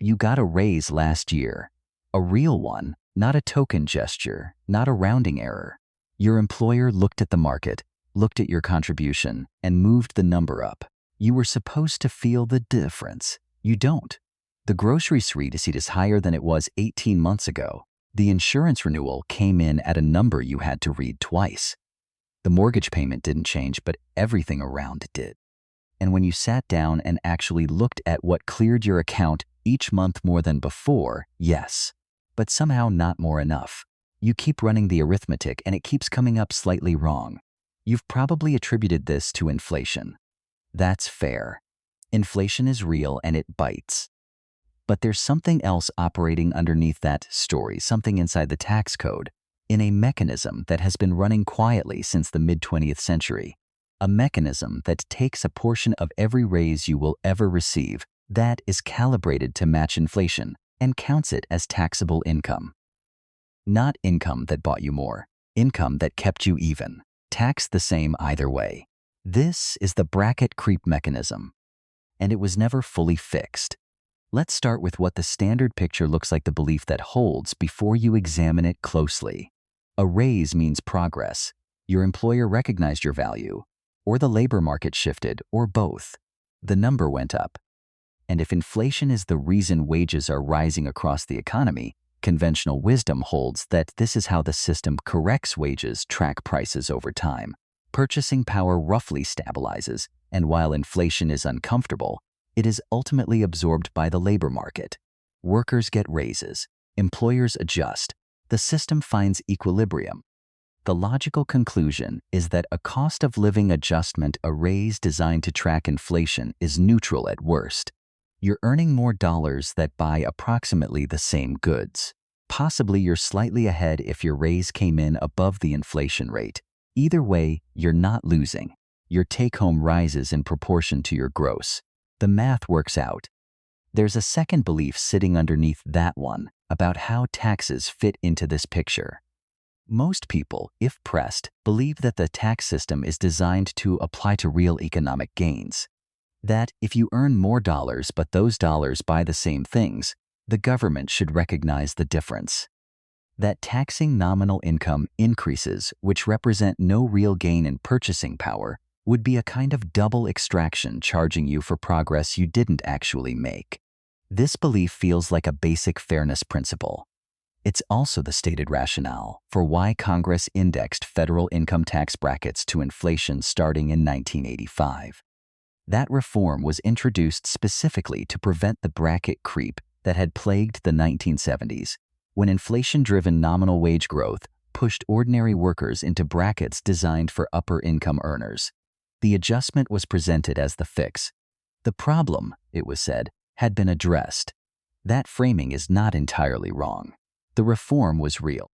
You got a raise last year. A real one, not a token gesture, not a rounding error. Your employer looked at the market, looked at your contribution, and moved the number up. You were supposed to feel the difference. You don't. The grocery receipt is higher than it was 18 months ago. The insurance renewal came in at a number you had to read twice. The mortgage payment didn't change, but everything around it did. And when you sat down and actually looked at what cleared your account each month more than before, yes, but somehow not more enough. You keep running the arithmetic and it keeps coming up slightly wrong. You've probably attributed this to inflation. That's fair. Inflation is real and it bites. But there's something else operating underneath that story, something inside the tax code, in a mechanism that has been running quietly since the mid-20th century. A mechanism that takes a portion of every raise you will ever receive that is calibrated to match inflation and counts it as taxable income. Not income that bought you more, income that kept you even, taxed the same either way. This is the bracket creep mechanism, and it was never fully fixed. Let's start with what the standard picture looks like, the belief that holds before you examine it closely. A raise means progress. Your employer recognized your value, or the labor market shifted, or both. The number went up. And if inflation is the reason wages are rising across the economy, conventional wisdom holds that this is how the system corrects wages track prices over time. Purchasing power roughly stabilizes, and while inflation is uncomfortable, it is ultimately absorbed by the labor market. Workers get raises, employers adjust, the system finds equilibrium. The logical conclusion is that a cost of living adjustment, a raise designed to track inflation, is neutral at worst. You're earning more dollars that buy approximately the same goods. Possibly you're slightly ahead if your raise came in above the inflation rate. Either way, you're not losing. Your take-home rises in proportion to your gross. The math works out. There's a second belief sitting underneath that one about how taxes fit into this picture. Most people, if pressed, believe that the tax system is designed to apply to real economic gains. That if you earn more dollars but those dollars buy the same things, the government should recognize the difference. That taxing nominal income increases, which represent no real gain in purchasing power, would be a kind of double extraction, charging you for progress you didn't actually make. This belief feels like a basic fairness principle. It's also the stated rationale for why Congress indexed federal income tax brackets to inflation starting in 1985. That reform was introduced specifically to prevent the bracket creep that had plagued the 1970s, when inflation-driven nominal wage growth pushed ordinary workers into brackets designed for upper-income earners. The adjustment was presented as the fix. The problem, it was said, had been addressed. That framing is not entirely wrong. The reform was real.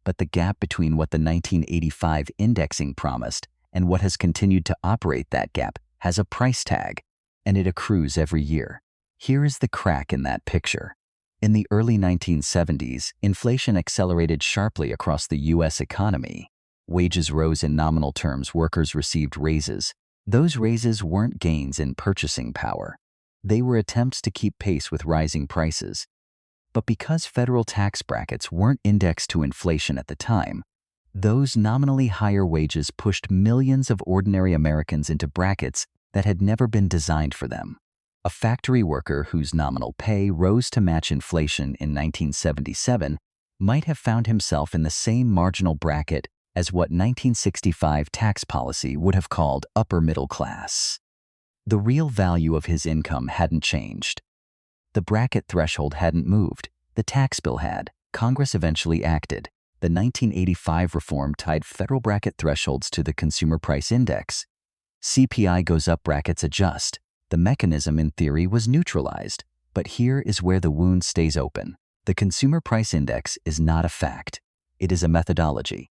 But the gap between what the 1985 indexing promised and what has continued to operate that gap has a price tag, and it accrues every year. Here is the crack in that picture. In the early 1970s, inflation accelerated sharply across the U.S. economy. Wages rose in nominal terms, workers received raises. Those raises weren't gains in purchasing power. They were attempts to keep pace with rising prices. But because federal tax brackets weren't indexed to inflation at the time, those nominally higher wages pushed millions of ordinary Americans into brackets that had never been designed for them. A factory worker whose nominal pay rose to match inflation in 1977 might have found himself in the same marginal bracket as what 1965 tax policy would have called upper middle class. The real value of his income hadn't changed. The bracket threshold hadn't moved. The tax bill had. Congress eventually acted. The 1985 reform tied federal bracket thresholds to the Consumer Price Index. CPI goes up, brackets adjust. The mechanism in theory was neutralized, but here is where the wound stays open. The Consumer Price Index is not a fact. It is a methodology.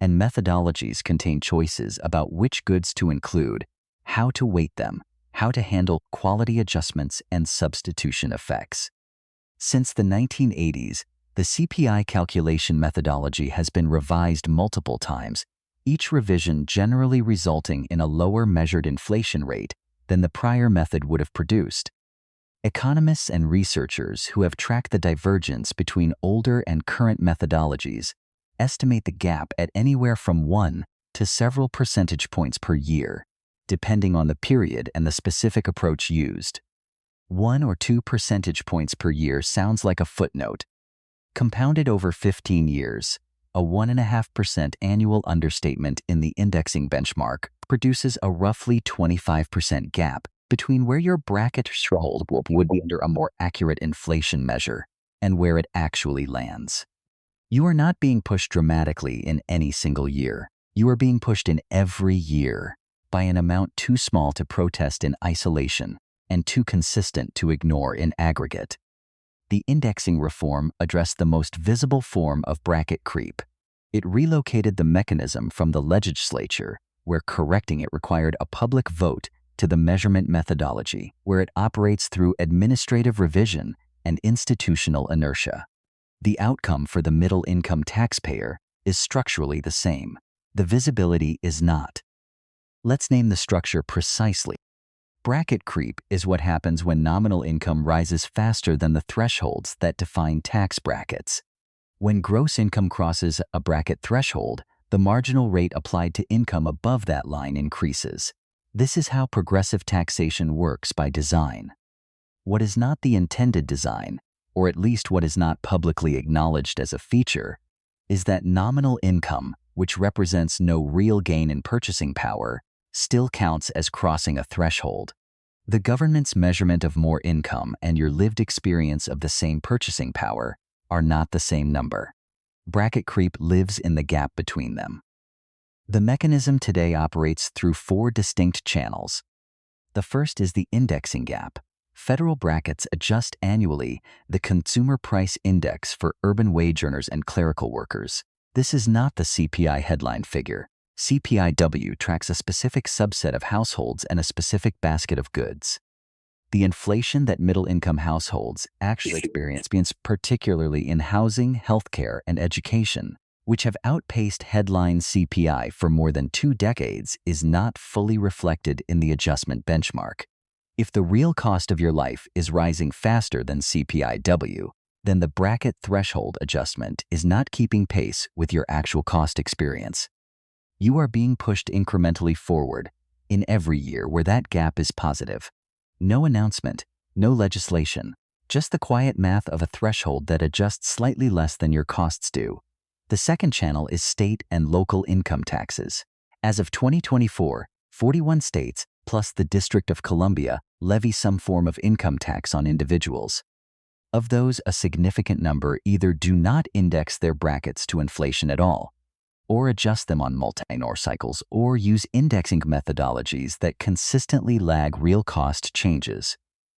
And methodologies contain choices about which goods to include, how to weight them, how to handle quality adjustments and substitution effects. Since the 1980s, the CPI calculation methodology has been revised multiple times, each revision generally resulting in a lower measured inflation rate than the prior method would have produced. Economists and researchers who have tracked the divergence between older and current methodologies estimate the gap at anywhere from 1 to several percentage points per year, depending on the period and the specific approach used. 1 or 2 percentage points per year sounds like a footnote. Compounded over 15 years, a 1.5% annual understatement in the indexing benchmark produces a roughly 25% gap between where your bracket threshold would be under a more accurate inflation measure and where it actually lands. You are not being pushed dramatically in any single year. You are being pushed in every year by an amount too small to protest in isolation and too consistent to ignore in aggregate. The indexing reform addressed the most visible form of bracket creep. It relocated the mechanism from the legislature, where correcting it required a public vote, to the measurement methodology, where it operates through administrative revision and institutional inertia. The outcome for the middle-income taxpayer is structurally the same. The visibility is not. Let's name the structure precisely. Bracket creep is what happens when nominal income rises faster than the thresholds that define tax brackets. When gross income crosses a bracket threshold, the marginal rate applied to income above that line increases. This is how progressive taxation works by design. What is not the intended design, or at least what is not publicly acknowledged as a feature, is that nominal income, which represents no real gain in purchasing power, still counts as crossing a threshold. The government's measurement of more income and your lived experience of the same purchasing power are not the same number. Bracket creep lives in the gap between them. The mechanism today operates through 4 distinct channels. The first is the indexing gap. Federal brackets adjust annually the consumer price index for urban wage earners and clerical workers. This is not the CPI headline figure. CPI-W tracks a specific subset of households and a specific basket of goods. The inflation that middle-income households actually experience, particularly in housing, healthcare, and education, which have outpaced headline CPI for more than 2 decades, is not fully reflected in the adjustment benchmark. If the real cost of your life is rising faster than CPI-W, then the bracket threshold adjustment is not keeping pace with your actual cost experience. You are being pushed incrementally forward in every year where that gap is positive. No announcement, no legislation, just the quiet math of a threshold that adjusts slightly less than your costs do. The second channel is state and local income taxes. As of 2024, 41 states, plus the District of Columbia, levy some form of income tax on individuals. Of those, a significant number either do not index their brackets to inflation at all, or adjust them on multi-year cycles, or use indexing methodologies that consistently lag real cost changes.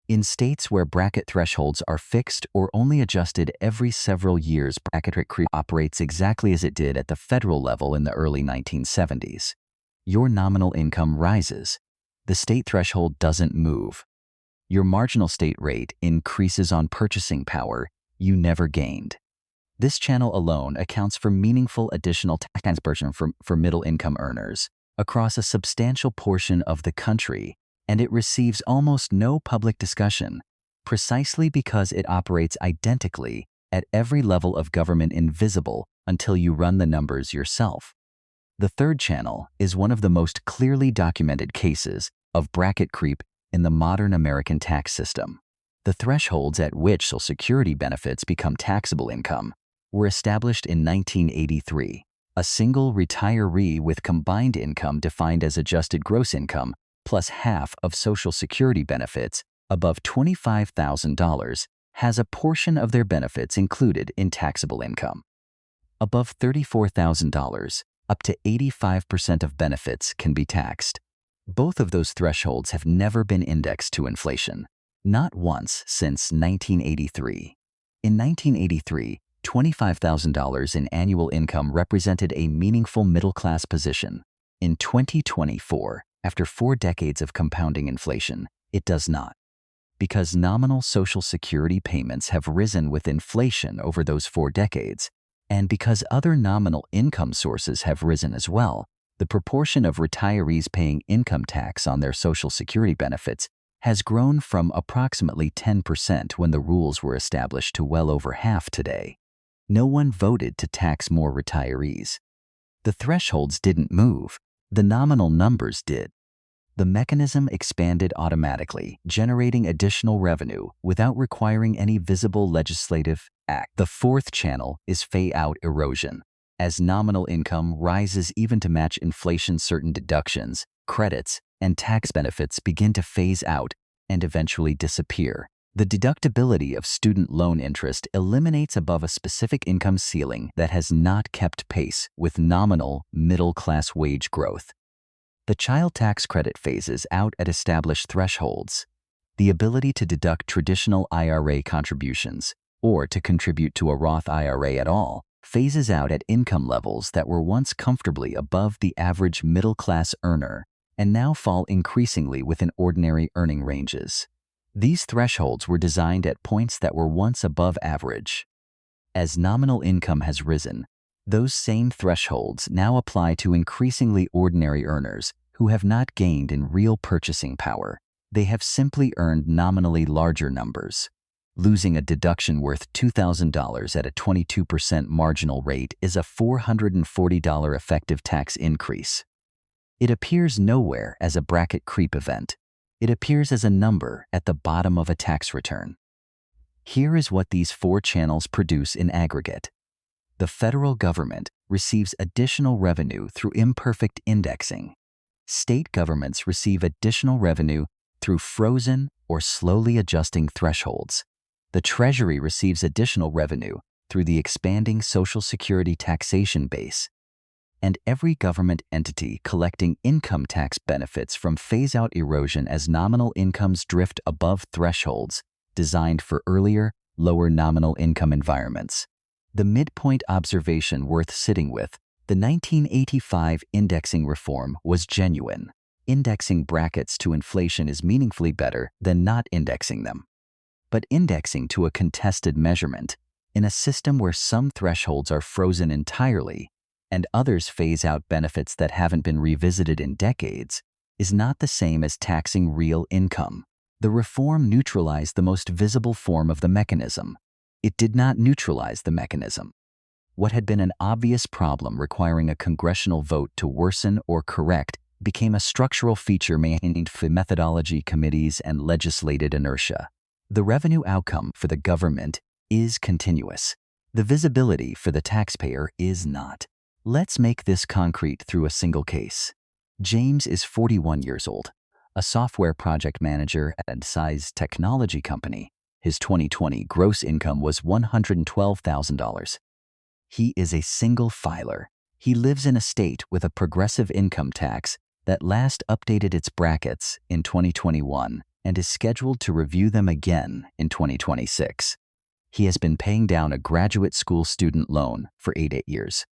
In states where bracket thresholds are fixed or only adjusted every several years, bracket creep operates exactly as it did at the federal level in the early 1970s. Your nominal income rises. The state threshold doesn't move. Your marginal state rate increases on purchasing power you never gained. This channel alone accounts for meaningful additional tax burden for middle-income earners across a substantial portion of the country, and it receives almost no public discussion, precisely because it operates identically at every level of government, invisible until you run the numbers yourself. The third channel is one of the most clearly documented cases of bracket creep in the modern American tax system. The thresholds at which Social Security benefits become taxable income were established in 1983. A single retiree with combined income defined as adjusted gross income plus half of Social Security benefits above $25,000 has a portion of their benefits included in taxable income. Above $34,000, up to 85% of benefits can be taxed. Both of those thresholds have never been indexed to inflation, not once since 1983. In 1983, $25,000 in annual income represented a meaningful middle-class position. In 2024, after 4 decades of compounding inflation, it does not. Because nominal Social Security payments have risen with inflation over those 4 decades, and because other nominal income sources have risen as well, the proportion of retirees paying income tax on their Social Security benefits has grown from approximately 10% when the rules were established to well over half today. No one voted to tax more retirees. The thresholds didn't move, the nominal numbers did. The mechanism expanded automatically, generating additional revenue without requiring any visible legislative act. The fourth channel is pay-out erosion. As nominal income rises even to match inflation, certain deductions, credits, and tax benefits begin to phase out and eventually disappear. The deductibility of student loan interest eliminates above a specific income ceiling that has not kept pace with nominal middle-class wage growth. The child tax credit phases out at established thresholds. The ability to deduct traditional IRA contributions or to contribute to a Roth IRA at all phases out at income levels that were once comfortably above the average middle-class earner and now fall increasingly within ordinary earning ranges. These thresholds were designed at points that were once above average. As nominal income has risen, those same thresholds now apply to increasingly ordinary earners who have not gained in real purchasing power. They have simply earned nominally larger numbers. Losing a deduction worth $2,000 at a 22% marginal rate is a $440 effective tax increase. It appears nowhere as a bracket creep event. It appears as a number at the bottom of a tax return. Here is what these four channels produce in aggregate. The federal government receives additional revenue through imperfect indexing. State governments receive additional revenue through frozen or slowly adjusting thresholds. The Treasury receives additional revenue through the expanding Social Security taxation base. And every government entity collecting income tax benefits from phase-out erosion as nominal incomes drift above thresholds designed for earlier, lower nominal income environments. The midpoint observation worth sitting with: the 1985 indexing reform was genuine. Indexing brackets to inflation is meaningfully better than not indexing them. But indexing to a contested measurement, in a system where some thresholds are frozen entirely and others phase out benefits that haven't been revisited in decades, is not the same as taxing real income. The reform neutralized the most visible form of the mechanism. It did not neutralize the mechanism. What had been an obvious problem requiring a congressional vote to worsen or correct became a structural feature maintained for methodology committees and legislated inertia. The revenue outcome for the government is continuous. The visibility for the taxpayer is not. Let's make this concrete through a single case. James is 41 years old, a software project manager at a size technology company. His 2020 gross income was $112,000. He is a single filer. He lives in a state with a progressive income tax that last updated its brackets in 2021 and is scheduled to review them again in 2026. He has been paying down a graduate school student loan for 8 years.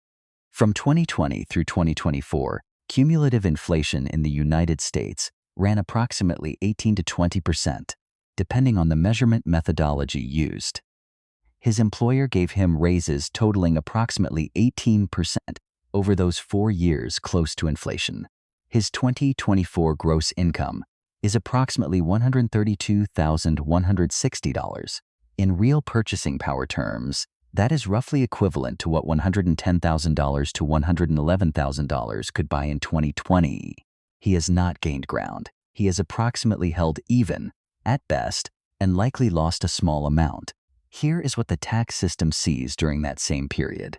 From 2020 through 2024, cumulative inflation in the United States ran approximately 18 to 20%, depending on the measurement methodology used. His employer gave him raises totaling approximately 18% over those 4 years close to inflation. His 2024 gross income is approximately $132,160. In real purchasing power terms, that is roughly equivalent to what $110,000 to $111,000 could buy in 2020. He has not gained ground. He has approximately held even, at best, and likely lost a small amount. Here is what the tax system sees during that same period.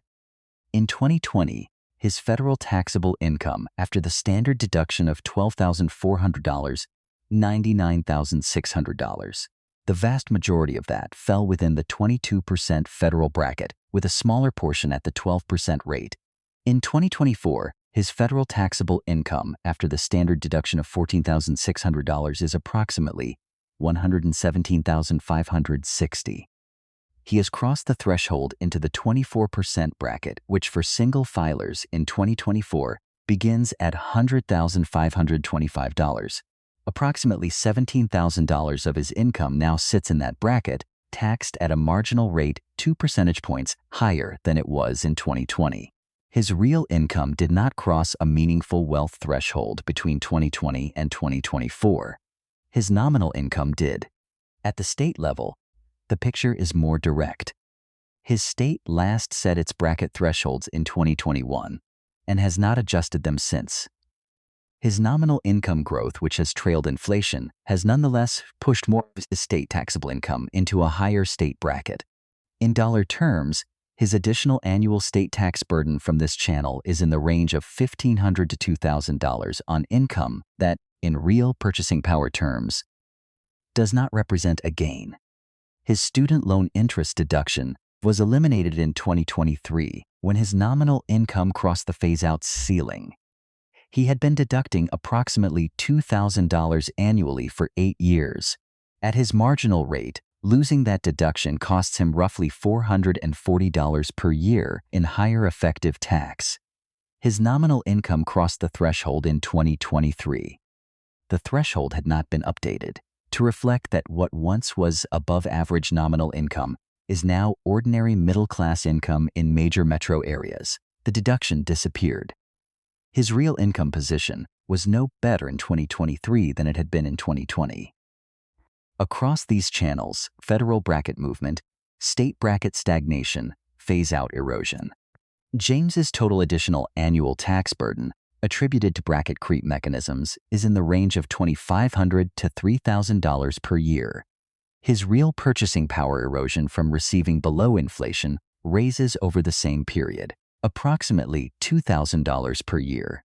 In 2020, his federal taxable income after the standard deduction of $12,400, $99,600. The vast majority of that fell within the 22% federal bracket, with a smaller portion at the 12% rate. In 2024, his federal taxable income after the standard deduction of $14,600 is approximately $117,560. He has crossed the threshold into the 24% bracket, which for single filers in 2024 begins at $100,525. Approximately $17,000 of his income now sits in that bracket, taxed at a marginal rate 2 percentage points higher than it was in 2020. His real income did not cross a meaningful wealth threshold between 2020 and 2024. His nominal income did. At the state level, the picture is more direct. His state last set its bracket thresholds in 2021 and has not adjusted them since. His nominal income growth, which has trailed inflation, has nonetheless pushed more of his state taxable income into a higher state bracket. In dollar terms, his additional annual state tax burden from this channel is in the range of $1,500 to $2,000 on income that, in real purchasing power terms, does not represent a gain. His student loan interest deduction was eliminated in 2023 when his nominal income crossed the phase-out ceiling. He had been deducting approximately $2,000 annually for 8 years. At his marginal rate, losing that deduction costs him roughly $440 per year in higher effective tax. His nominal income crossed the threshold in 2023. The threshold had not been updated to reflect that what once was above-average nominal income is now ordinary middle-class income in major metro areas. The deduction disappeared. His real income position was no better in 2023 than it had been in 2020. Across these channels, federal bracket movement, state bracket stagnation, phase-out erosion. James's total additional annual tax burden attributed to bracket creep mechanisms is in the range of $2,500 to $3,000 per year. His real purchasing power erosion from receiving below inflation raises over the same period, approximately $2,000 per year.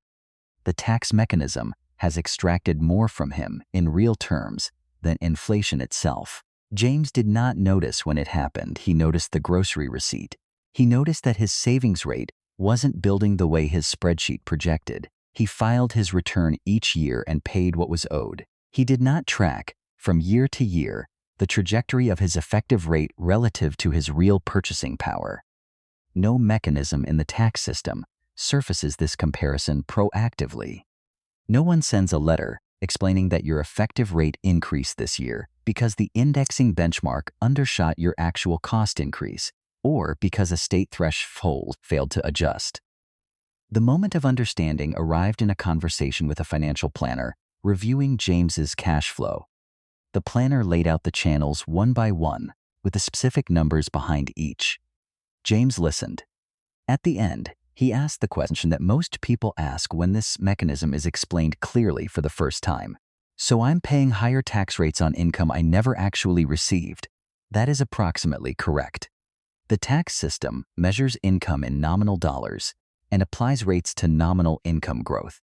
The tax mechanism has extracted more from him in real terms than inflation itself. James did not notice when it happened. He noticed the grocery receipt. He noticed that his savings rate wasn't building the way his spreadsheet projected. He filed his return each year and paid what was owed. He did not track, from year to year, the trajectory of his effective rate relative to his real purchasing power. No mechanism in the tax system surfaces this comparison proactively. No one sends a letter explaining that your effective rate increased this year because the indexing benchmark undershot your actual cost increase, or because a state threshold failed to adjust. The moment of understanding arrived in a conversation with a financial planner reviewing James's cash flow. The planner laid out the channels one by one with the specific numbers behind each. James listened. At the end, he asked the question that most people ask when this mechanism is explained clearly for the first time. So I'm paying higher tax rates on income I never actually received. That is approximately correct. The tax system measures income in nominal dollars and applies rates to nominal income growth.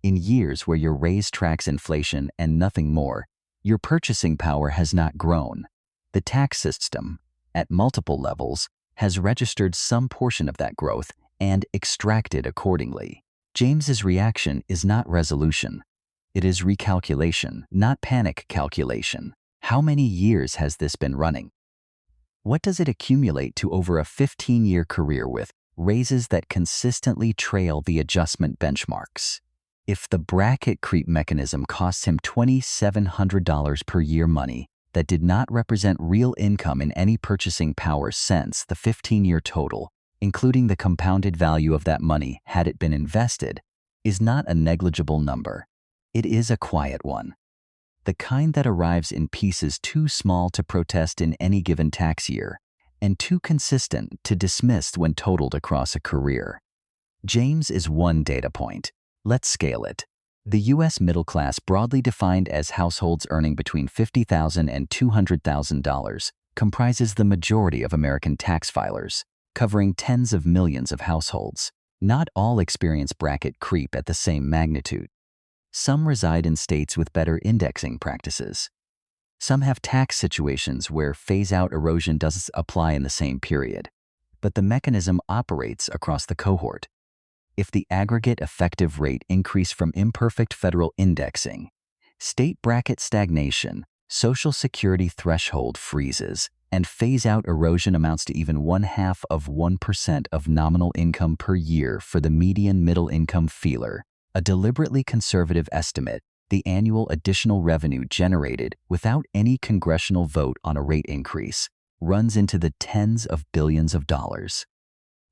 In years where your raise tracks inflation and nothing more, your purchasing power has not grown. The tax system, at multiple levels, has registered some portion of that growth and extracted accordingly. James's reaction is not resolution. It is recalculation, not panic calculation. How many years has this been running? What does it accumulate to over a 15-year career with raises that consistently trail the adjustment benchmarks? If the bracket creep mechanism costs him $2,700 per year money that did not represent real income in any purchasing power since the 15-year total, including the compounded value of that money had it been invested, is not a negligible number. It is a quiet one. The kind that arrives in pieces too small to protest in any given tax year, and too consistent to dismiss when totaled across a career. James is one data point. Let's scale it. The U.S. middle class, broadly defined as households earning between $50,000 and $200,000, comprises the majority of American tax filers, covering tens of millions of households. Not all experience bracket creep at the same magnitude. Some reside in states with better indexing practices. Some have tax situations where phase-out erosion doesn't apply in the same period, but the mechanism operates across the cohort. If the aggregate effective rate increased from imperfect federal indexing, state bracket stagnation, Social Security threshold freezes, and phase-out erosion amounts to even 0.5% of nominal income per year for the median middle-income feeler, a deliberately conservative estimate, the annual additional revenue generated without any congressional vote on a rate increase runs into the tens of billions of dollars.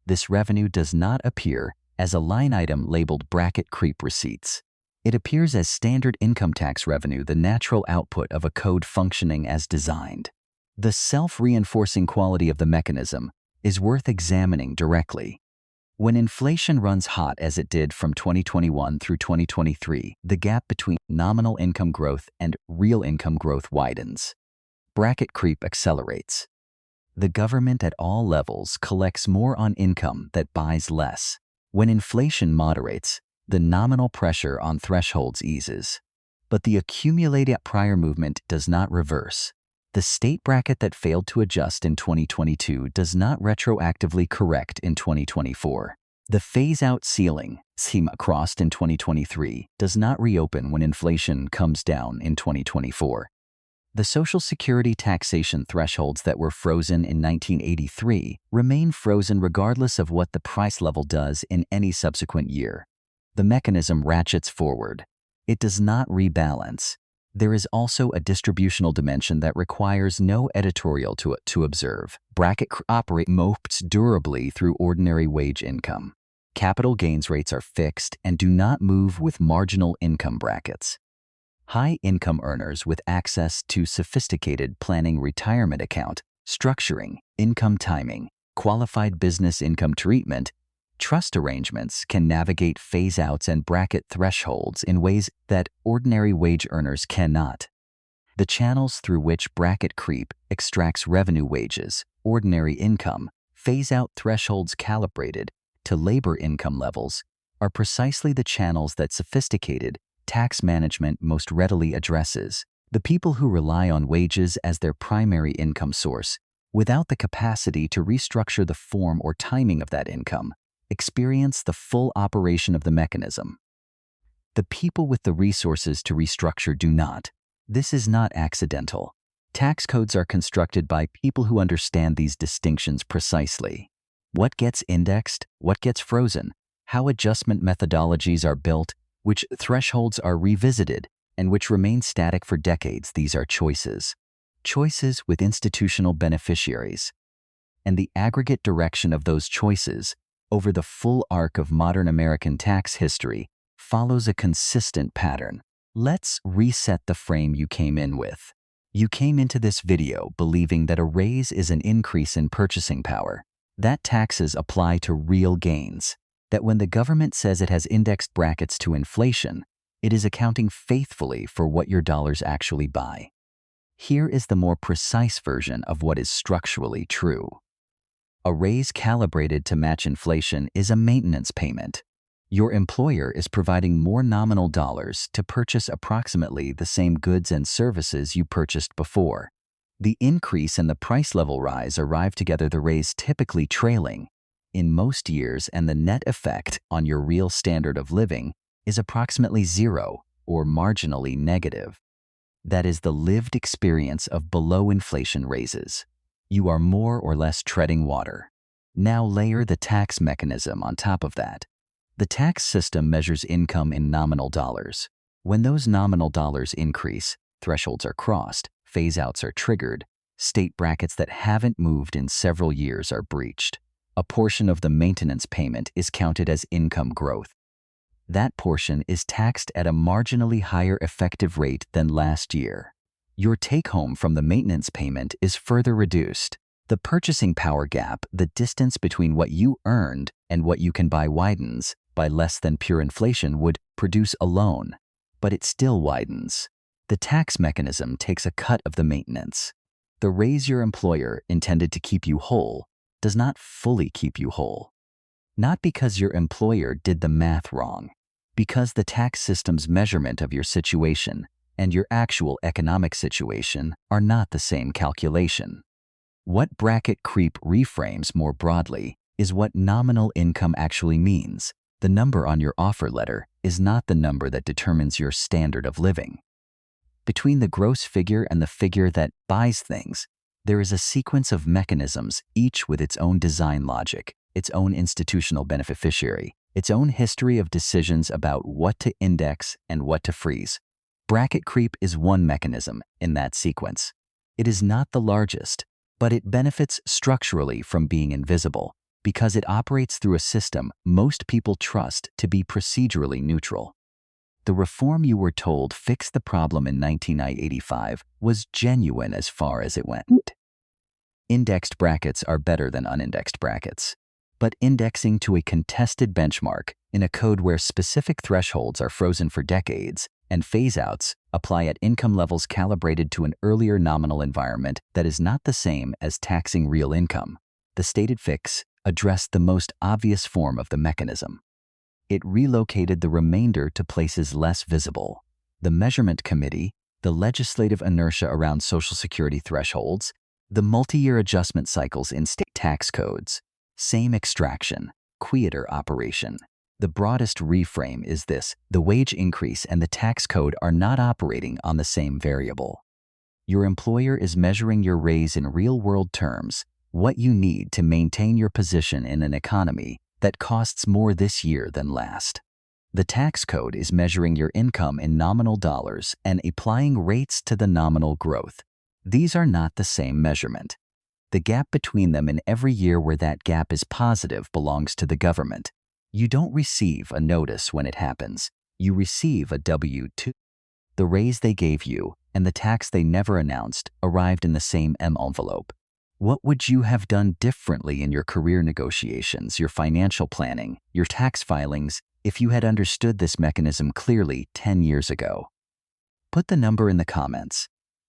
This revenue does not appear as a line item labeled bracket creep receipts. It appears as standard income tax revenue, the natural output of a code functioning as designed. The self-reinforcing quality of the mechanism is worth examining directly. When inflation runs hot as it did from 2021 through 2023, the gap between nominal income growth and real income growth widens. Bracket creep accelerates. The government at all levels collects more on income that buys less. When inflation moderates, the nominal pressure on thresholds eases. But the accumulated prior movement does not reverse. The state bracket that failed to adjust in 2022 does not retroactively correct in 2024. The phase-out ceiling, schema crossed in 2023, does not reopen when inflation comes down in 2024. The Social Security taxation thresholds that were frozen in 1983 remain frozen regardless of what the price level does in any subsequent year. The mechanism ratchets forward. It does not rebalance. There is also a distributional dimension that requires no editorial to observe. Bracket operate most durably through ordinary wage income. Capital gains rates are fixed and do not move with marginal income brackets. High-income earners with access to sophisticated planning retirement account, structuring, income timing, qualified business income treatment, trust arrangements can navigate phase-outs and bracket thresholds in ways that ordinary wage earners cannot. The channels through which bracket creep extracts revenue wages, ordinary income, phase-out thresholds calibrated to labor income levels are precisely the channels that sophisticated tax management most readily addresses. The people who rely on wages as their primary income source, without the capacity to restructure the form or timing of that income, experience the full operation of the mechanism. The people with the resources to restructure do not. This is not accidental. Tax codes are constructed by people who understand these distinctions precisely. What gets indexed, what gets frozen, how adjustment methodologies are built, which thresholds are revisited, and which remain static for decades. These are choices. Choices with institutional beneficiaries. And the aggregate direction of those choices over the full arc of modern American tax history follows a consistent pattern. Let's reset the frame you came in with. You came into this video believing that a raise is an increase in purchasing power, that taxes apply to real gains, that when the government says it has indexed brackets to inflation, it is accounting faithfully for what your dollars actually buy. Here is the more precise version of what is structurally true. A raise calibrated to match inflation is a maintenance payment. Your employer is providing more nominal dollars to purchase approximately the same goods and services you purchased before. The increase and the price level rise arrive together, the raise typically trailing in most years, and the net effect on your real standard of living is approximately zero or marginally negative. That is the lived experience of below-inflation raises. You are more or less treading water. Now layer the tax mechanism on top of that. The tax system measures income in nominal dollars. When those nominal dollars increase, thresholds are crossed, phase-outs are triggered, state brackets that haven't moved in several years are breached. A portion of the maintenance payment is counted as income growth. That portion is taxed at a marginally higher effective rate than last year. Your take-home from the maintenance payment is further reduced. The purchasing power gap, the distance between what you earned and what you can buy, widens by less than pure inflation would produce alone, but it still widens. The tax mechanism takes a cut of the maintenance. The raise your employer intended to keep you whole does not fully keep you whole. Not because your employer did the math wrong, because the tax system's measurement of your situation and your actual economic situation are not the same calculation. What bracket creep reframes more broadly is what nominal income actually means. The number on your offer letter is not the number that determines your standard of living. Between the gross figure and the figure that buys things, there is a sequence of mechanisms, each with its own design logic, its own institutional beneficiary, its own history of decisions about what to index and what to freeze. Bracket creep is one mechanism in that sequence. It is not the largest, but it benefits structurally from being invisible because it operates through a system most people trust to be procedurally neutral. the reform you were told fixed the problem in 1985 was genuine as far as it went. Indexed brackets are better than unindexed brackets. But indexing to a contested benchmark in a code where specific thresholds are frozen for decades and phase-outs apply at income levels calibrated to an earlier nominal environment that is not the same as taxing real income, the stated fix addressed the most obvious form of the mechanism. It relocated the remainder to places less visible: the measurement committee, the legislative inertia around Social Security thresholds, the multi-year adjustment cycles in state tax codes. Same extraction, quieter operation. The broadest reframe is this: the wage increase and the tax code are not operating on the same variable. Your employer is measuring your raise in real-world terms, what you need to maintain your position in an economy that costs more this year than last. The tax code is measuring your income in nominal dollars and applying rates to the nominal growth. These are not the same measurement. The gap between them in every year where that gap is positive belongs to the government. You don't receive a notice when it happens. You receive a W-2. The raise they gave you and the tax they never announced arrived in the same envelope. What would you have done differently in your career negotiations, your financial planning, your tax filings, if you had understood this mechanism clearly 10 years ago? Put the number in the comments.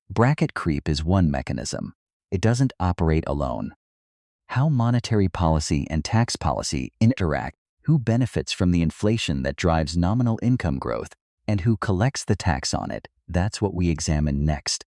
Bracket creep is one mechanism. It doesn't operate alone. How monetary policy and tax policy interact, who benefits from the inflation that drives nominal income growth, and who collects the tax on it, that's what we examine next.